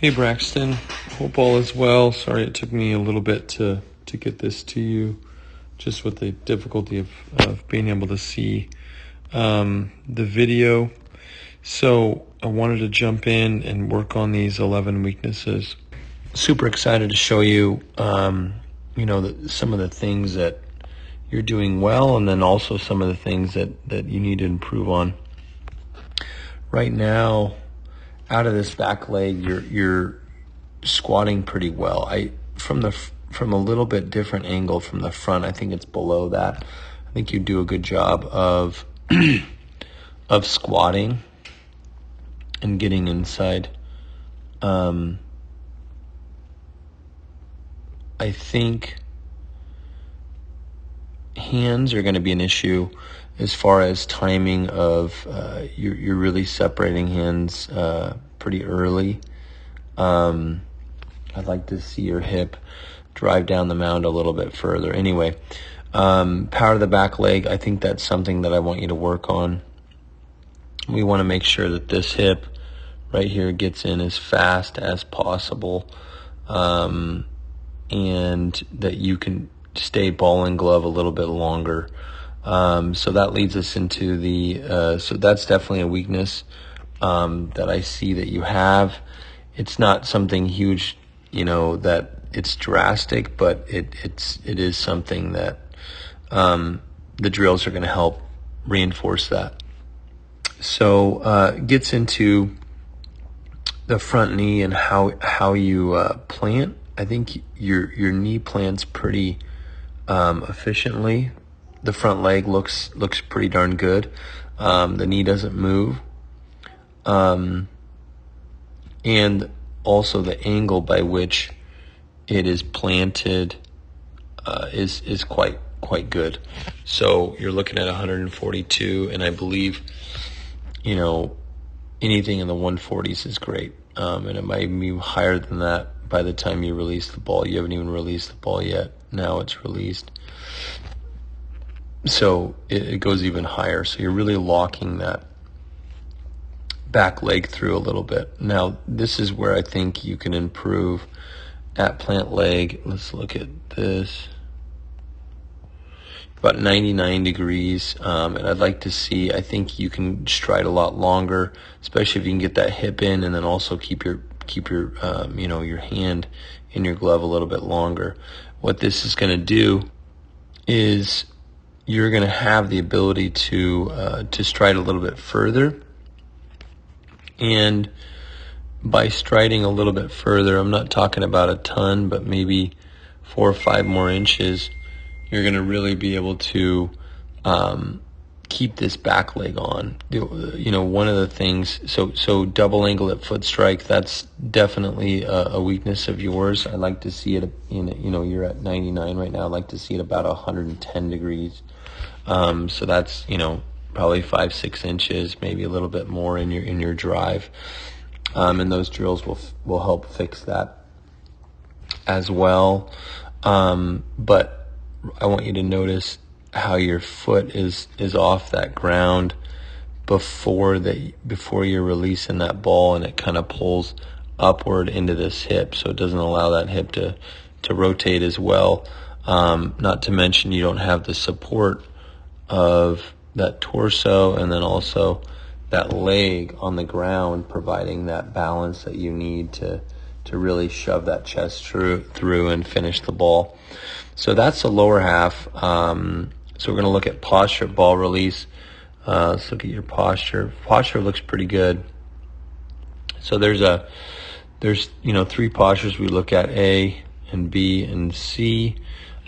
Hey Braxton, hope all is well. Sorry it took me a little bit to get this to you, just with the difficulty of being able to see the video. So I wanted to jump in and work on these 11 weaknesses. Super excited to show you, some of the things that you're doing well, and then also some of the things that you need to improve on. Right now, out of this back leg, you're squatting pretty well. From a little bit different angle from the front, I think it's below that. I think you do a good job of of squatting and getting inside. I think hands are going to be an issue as far as timing of you're really separating hands pretty early. I'd like to see your hip drive down the mound a little bit further. Anyway, power of the back leg, I think that's something that I want you to work on. We want to make sure that this hip right here gets in as fast as possible, and that you can stay ball and glove a little bit longer. So that leads us into so that's definitely a weakness that I see that you have. It's not something huge, that it's drastic, but it is something that the drills are going to help reinforce that. So gets into the front knee and how you plant. I think your knee plants pretty efficiently. The front leg looks pretty darn good. The knee doesn't move. And also the angle by which it is planted is quite good. So you're looking at 142, and I believe anything in the 140s is great, and it might be higher than that by the time you release the ball. You haven't even released the ball yet. Now it's released, so it goes even higher. So you're really locking that back leg through a little bit. Now this is where I think you can improve at plant leg. Let's look at this. About 99 degrees, and I'd like to see, I think you can stride a lot longer, especially if you can get that hip in, and then also keep your your hand in your glove a little bit longer. What this is going to do is you're going to have the ability to stride a little bit further. And by striding a little bit further, I'm not talking about a ton, but maybe 4 or 5 more inches, you're going to really be able to keep this back leg on. One of the things, so double angle at foot strike, that's definitely a weakness of yours. I'd like to see it, you're at 99 right now. I'd like to see it about 110 degrees. So that's, probably 5-6 inches, maybe a little bit more in your drive, and those drills will help fix that as well. But I want you to notice how your foot is off that ground before you're releasing that ball, and it kind of pulls upward into this hip, so it doesn't allow that hip to rotate as well. Not to mention you don't have the support of that torso, and then also that leg on the ground, providing that balance that you need to really shove that chest through and finish the ball. So that's the lower half. So we're going to look at posture, ball release. Let's look at your posture. Posture looks pretty good. So there's 3 postures we look at: A and B and C.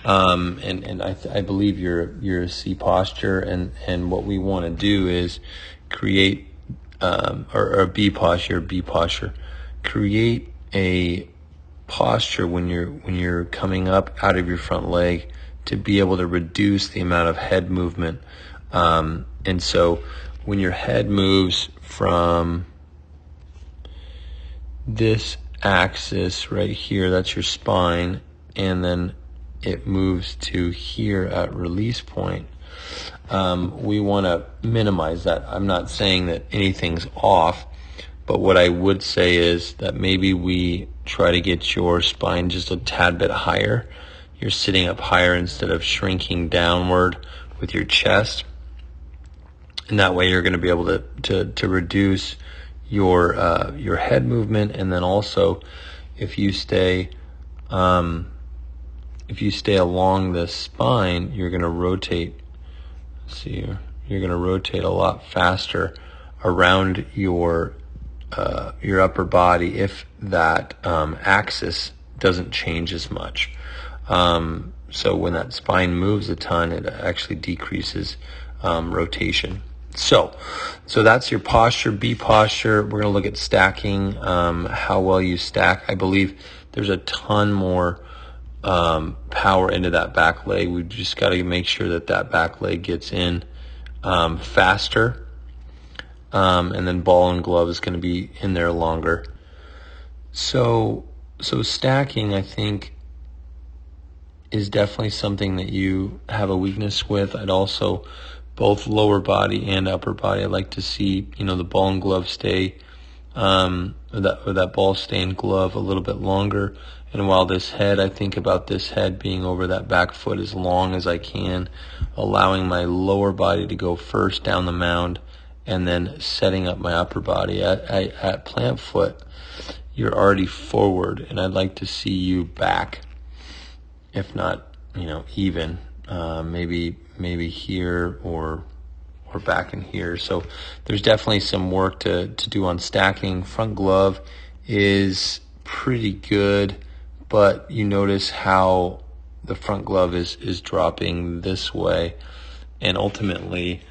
And I believe you're a C posture, and what we want to do is create or a B posture. Create a posture when you're coming up out of your front leg to be able to reduce the amount of head movement. And so when your head moves from this axis right here, that's your spine, and then it moves to here at release point, we want to minimize that. I'm not saying that anything's off, But what I would say is that maybe we try to get your spine just a tad bit higher. You're sitting up higher instead of shrinking downward with your chest. And that way you're going to be able to reduce your head movement. And then also if you stay along the spine, you're going to rotate. See here, you're going to rotate a lot faster around your upper body if that axis doesn't change as much. So when that spine moves a ton, it actually decreases rotation. So that's your posture, B posture. We're going to look at stacking, how well you stack. I believe there's a ton more power into that back leg. We've just got to make sure that back leg gets in faster. And then ball and glove is going to be in there longer. So stacking, I think, is definitely something that you have a weakness with. I'd also, both lower body and upper body, I'd like to see, the ball and glove stay, or that ball stay in glove a little bit longer. And while this head, I think about this head being over that back foot as long as I can, allowing my lower body to go first down the mound, and then setting up my upper body. At plant foot, you're already forward, and I'd like to see you back, if not, even, maybe here or back in here. So there's definitely some work to do on stacking. Front glove is pretty good, but you notice how the front glove is dropping this way, and ultimately,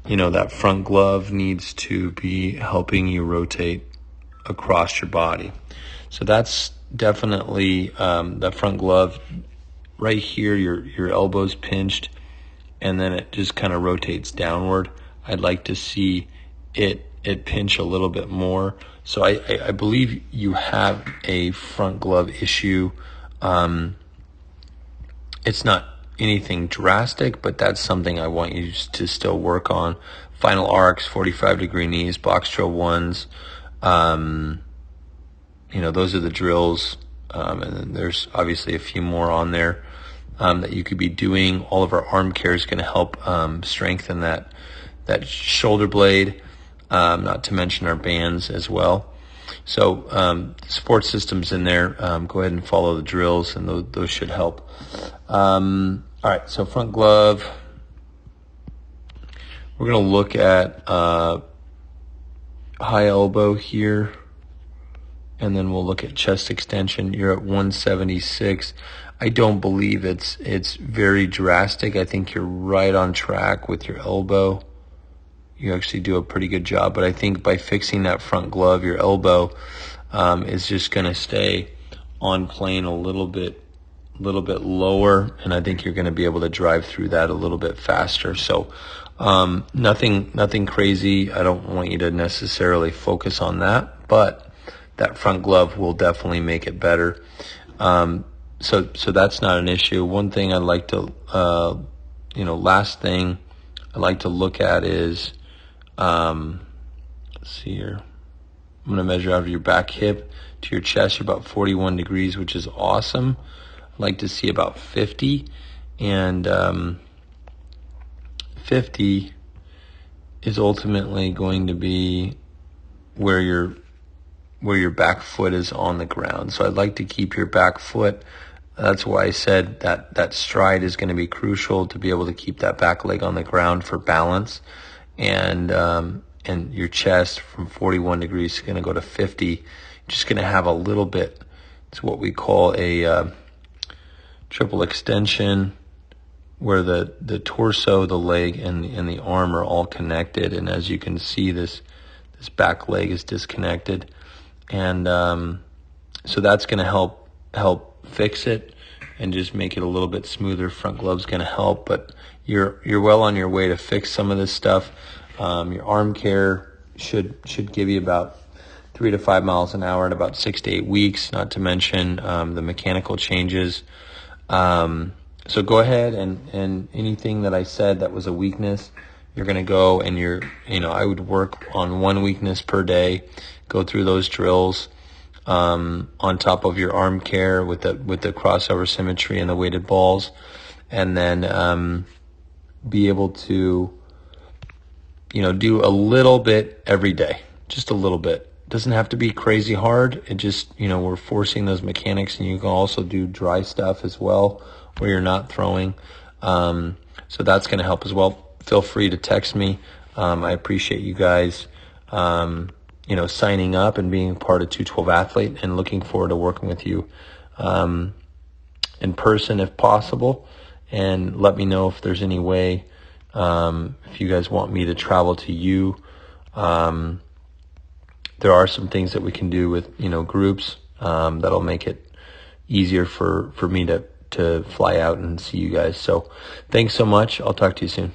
that front glove needs to be helping you rotate across your body. So that's definitely the front glove. Right here, your elbow's pinched, and then it just kind of rotates downward. I'd like to see it pinch a little bit more. So I believe you have a front glove issue. It's not anything drastic, but that's something I want you to still work on. Final arcs, 45-degree knees, box drill ones. Those are the drills. And then there's obviously a few more on there that you could be doing. All of our arm care is going to help strengthen that shoulder blade, not to mention our bands as well. So support systems in there. Go ahead and follow the drills, and those should help. All right, so front glove. We're going to look at high elbow here, and then we'll look at chest extension. You're at 176. I don't believe it's very drastic. I think you're right on track with your elbow. You actually do a pretty good job, but I think by fixing that front glove, your elbow is just going to stay on plane a little bit lower, and I think you're going to be able to drive through that a little bit faster. So nothing crazy. I don't want you to necessarily focus on that, but that front glove will definitely make it better. So that's not an issue. One thing I'd like to, last thing I'd like to look at is, let's see here. I'm going to measure out of your back hip to your chest. You're about 41 degrees, which is awesome. I'd like to see about 50, and 50 is ultimately going to be where your back foot is on the ground. So I'd like to keep your back foot. That's why I said that stride is going to be crucial to be able to keep that back leg on the ground for balance. And your chest from 41 degrees is going to go to 50. You're just going to have a little bit. It's what we call a triple extension, where the torso, the leg, and the arm are all connected. And as you can see, this back leg is disconnected. And so that's going to help fix it and just make it a little bit smoother. Front glove's going to help, but you're well on your way to fix some of this stuff. Your arm care should give you about 3 to 5 miles an hour in about 6 to 8 weeks, not to mention the mechanical changes. So go ahead and anything that I said that was a weakness, you're going to go and I would work on one weakness per day, go through those drills on top of your arm care with the crossover symmetry and the weighted balls, and then be able to do a little bit every day, just a little bit. It doesn't have to be crazy hard. It just, we're forcing those mechanics, and you can also do dry stuff as well where you're not throwing. So that's going to help as well. Feel free to text me. I appreciate you guys, signing up and being part of 212 Athlete, and looking forward to working with you in person if possible. And let me know if there's any way, if you guys want me to travel to you. There are some things that we can do with, groups, that'll make it easier for me to fly out and see you guys. So thanks so much. I'll talk to you soon.